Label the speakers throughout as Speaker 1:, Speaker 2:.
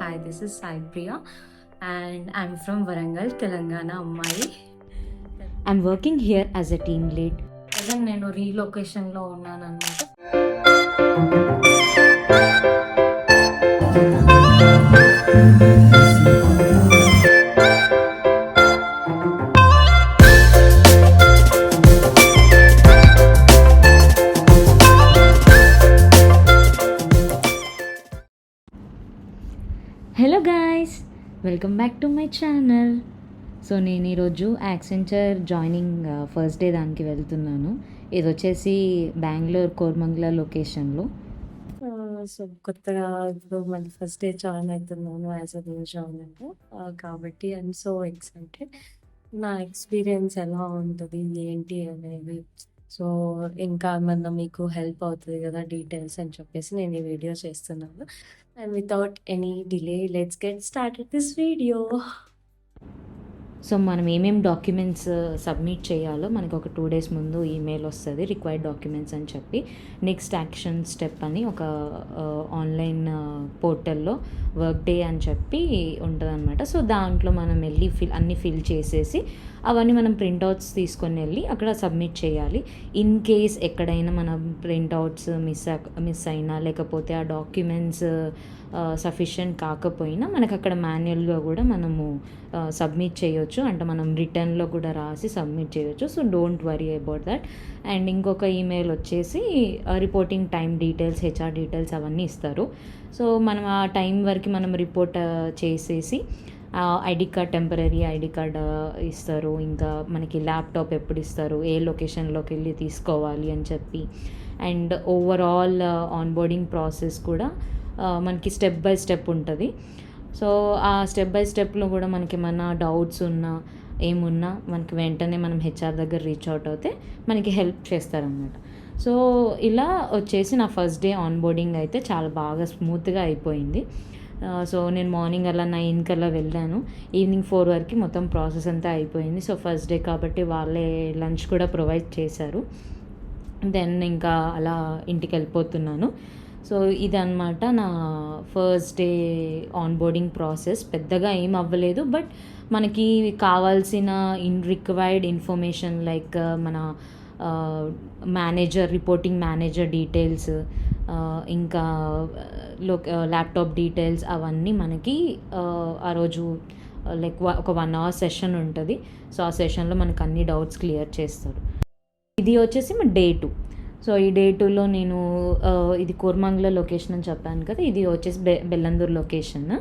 Speaker 1: Hi, this is Sai Priya and I'm from Varangal, Telangana అమ్మాయి.
Speaker 2: I'm working here as a team lead.
Speaker 1: Present నేను రీలొకేషన్లో ఉన్నాను అనమాట.
Speaker 2: Hello guys, welcome back to my channel. So నేను ఈరోజు Accenture joining first day దానికి వెళ్తున్నాను. ఇది వచ్చేసి బెంగళూరు కోరమంగళ లొకేషన్లో.
Speaker 1: సో కొత్తగా ఇప్పుడు మళ్ళీ ఫస్ట్ డే జాయిన్ అవుతున్నాను యాజ్ అ న్యూ జాయినర్. కాబట్టి ఐఎమ్ సో ఎక్సైటెడ్. నా ఎక్స్పీరియన్స్ ఎలా ఉంటుంది ఏంటి అనేది, సో ఇంకా ఏమన్నా మీకు హెల్ప్ అవుతుంది కదా డీటెయిల్స్ అని చెప్పేసి నేను ఈ వీడియో చేస్తున్నాను. And without any delay let's get started this video.
Speaker 2: So మనం ఏమేమి డాక్యుమెంట్స్ సబ్మిట్ చేయాలో మనకు ఒక 2 days ముందు ఈమెయిల్ వస్తుంది, రిక్వైర్డ్ డాక్యుమెంట్స్ అని చెప్పి. నెక్స్ట్ యాక్షన్ స్టెప్ అని ఒక ఆన్లైన్ పోర్టల్లో వర్క్ డే అని చెప్పి ఉంటుంది అనమాట. సో దాంట్లో మనం వెళ్ళి అన్నీ ఫిల్ చేసేసి అవన్నీ మనం ప్రింట్అవుట్స్ తీసుకొని వెళ్ళి అక్కడ సబ్మిట్ చేయాలి. ఇన్ కేస్ ఎక్కడైనా మనం ప్రింట్అవుట్స్ మిస్ అయినా లేకపోతే ఆ డాక్యుమెంట్స్ సఫిషియెంట్ కాకపోయినా మనకు అక్కడ మాన్యువల్గా కూడా మనము సబ్మిట్ చేయొచ్చు, అంటే మనం రిటర్న్లో కూడా రాసి సబ్మిట్ చేయొచ్చు. So don't worry about that. And ఇంకొక ఈమెయిల్ వచ్చేసి reporting time details, HR details అవన్నీ ఇస్తారు. సో మనం ఆ టైం వరకు మనం రిపోర్ట్ చేసేసి ID card, temporary ID card ఇస్తారు. ఇంకా మనకి ల్యాప్టాప్ ఎప్పుడు ఇస్తారు, ఏ లొకేషన్లోకి వెళ్ళి తీసుకోవాలి అని చెప్పి. అండ్ ఓవరాల్ ఆన్బోర్డింగ్ ప్రాసెస్ కూడా మనకి స్టెప్ బై స్టెప్ ఉంటుంది. సో ఆ స్టెప్ బై స్టెప్లో కూడా మనకి ఏమన్నా డౌట్స్ ఉన్నా ఏమున్నా మనకి వెంటనే మనం హెచ్ఆర్ దగ్గర రీచ్ అవుట్ అవుతే మనకి హెల్ప్ చేస్తారనమాట. సో ఇలా వచ్చేసి నా ఫస్ట్ డే ఆన్బోర్డింగ్ అయితే చాలా బాగా స్మూత్గా అయిపోయింది. సో నేను మార్నింగ్ అలా 9 కల్లా వెళ్ళాను, ఈవినింగ్ 4 వరకు మొత్తం ప్రాసెస్ అంతా అయిపోయింది. సో ఫస్ట్ డే కాబట్టి వాళ్ళే లంచ్ కూడా ప్రొవైడ్ చేశారు. దెన్ ఇంకా అలా ఇంటికి వెళ్ళిపోతున్నాను. సో ఇదన్నమాట నా ఫస్ట్ డే ఆన్బోర్డింగ్ ప్రాసెస్. పెద్దగా ఏం అవ్వలేదు, బట్ మనకి కావాల్సిన రిక్వైర్డ్ ఇన్ఫర్మేషన్ లైక్ మన మేనేజర్, రిపోర్టింగ్ మేనేజర్ డీటెయిల్స్, ఇంకా ల్యాప్టాప్ డీటెయిల్స్ అవన్నీ మనకి ఆ రోజు లైక్ ఒక 1 hour సెషన్ ఉంటుంది. సో ఆ సెషన్లో మనకు అన్ని డౌట్స్ క్లియర్ చేస్తారు. ఇది వచ్చేసి మా డే 2. సో ఈ డే 2లో నేను ఇది కోరమంగళ లొకేషన్ అని చెప్పాను కదా, ఇది వచ్చేసి బెల్లందూరు లొకేషన్.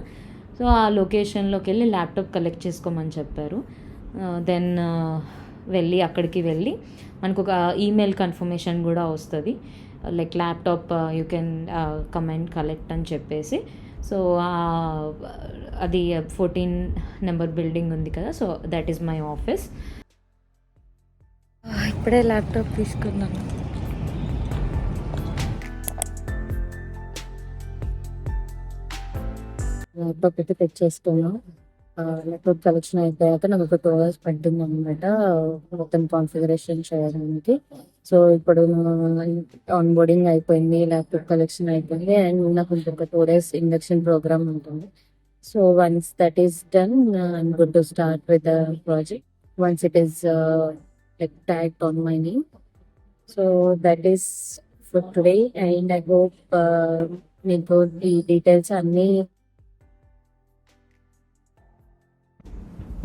Speaker 2: సో ఆ లొకేషన్లోకి వెళ్ళి ల్యాప్టాప్ కలెక్ట్ చేసుకోమని చెప్పారు. దెన్ అక్కడికి వెళ్ళి మనకు ఒక ఈమెయిల్ కన్ఫర్మేషన్ కూడా వస్తుంది, like laptop you can come and collect అని చెప్పేసి. సో అది 14 నెంబర్ బిల్డింగ్ ఉంది కదా, so that is my office.
Speaker 1: ఇప్పుడే ల్యాప్టాప్ తీసుకున్నాను. ల్యాప్టాప్ అయితే తెచ్చేసుకున్నాం. ల్యాప్టాప్ కలెక్షన్ అయిపోయాక నాకు ఒక 2 hours పట్టింది అనమాట మొత్తం కాన్ఫిగరేషన్ చేయడానికి. సో ఇప్పుడు ఆన్బోర్డింగ్ అయిపోయింది, ల్యాప్టాప్ కలెక్షన్ అయిపోయింది, అండ్ నాకు ఇంకొక 2 days ఇండక్షన్ ప్రోగ్రామ్ ఉంటుంది. So once that is done, I'm good to start with the project once it is like tagged on my name. So that is for today, and I hope మీకు ఈ details అన్నీ.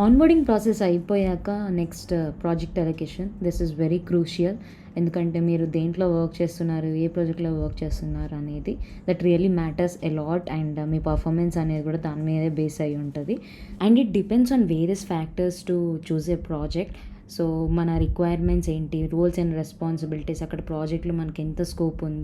Speaker 2: Onboarding process అయిపోయాక next project allocation. This is very crucial, ఎందుకంటే మీరు దేంట్లో work చేస్తున్నారు, ఏ ప్రాజెక్ట్లో work చేస్తున్నారు అనేది that really matters a lot. And me performance అనేది కూడా దాని మీదే బేస్ అయి ఉంటుంది. And it depends on various factors to choose a project. So మన రిక్వైర్మెంట్స్ ఏంటి, రోల్స్ అండ్ రెస్పాన్సిబిలిటీస్, అక్కడ ప్రాజెక్ట్లో మనకి ఎంత స్కోప్ ఉంది,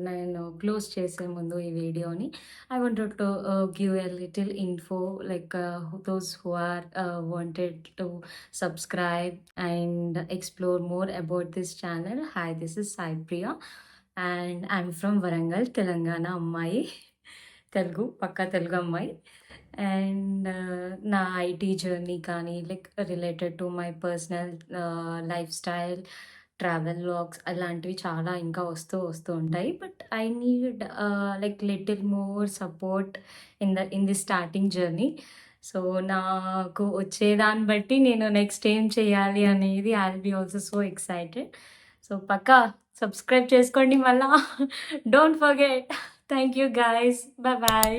Speaker 1: నేను క్లోజ్ చేసే ముందు ఈ వీడియోని I wanted to give a little info like those who are wanted to subscribe and explore more about this channel. Hi, this is Sai Priya and I'm from Warangal, Telangana అమ్మాయి. తెలుగు, పక్కా తెలుగు అమ్మాయి. అండ్ నా ఐటీ జర్నీ కానీ like related to my personal life style, travel vlogs అలాంటివి చాలా ఇంకా వస్తూ ఉంటాయి. But I need like little more support in the starting journey. So నాకు వచ్చేదాన్ని బట్టి నేను నెక్స్ట్ ఏం చేయాలి అనేది I will be also so excited. So పక్కా సబ్స్క్రైబ్ చేసుకోండి మళ్ళా. Don't forget. Thank you guys. Bye bye.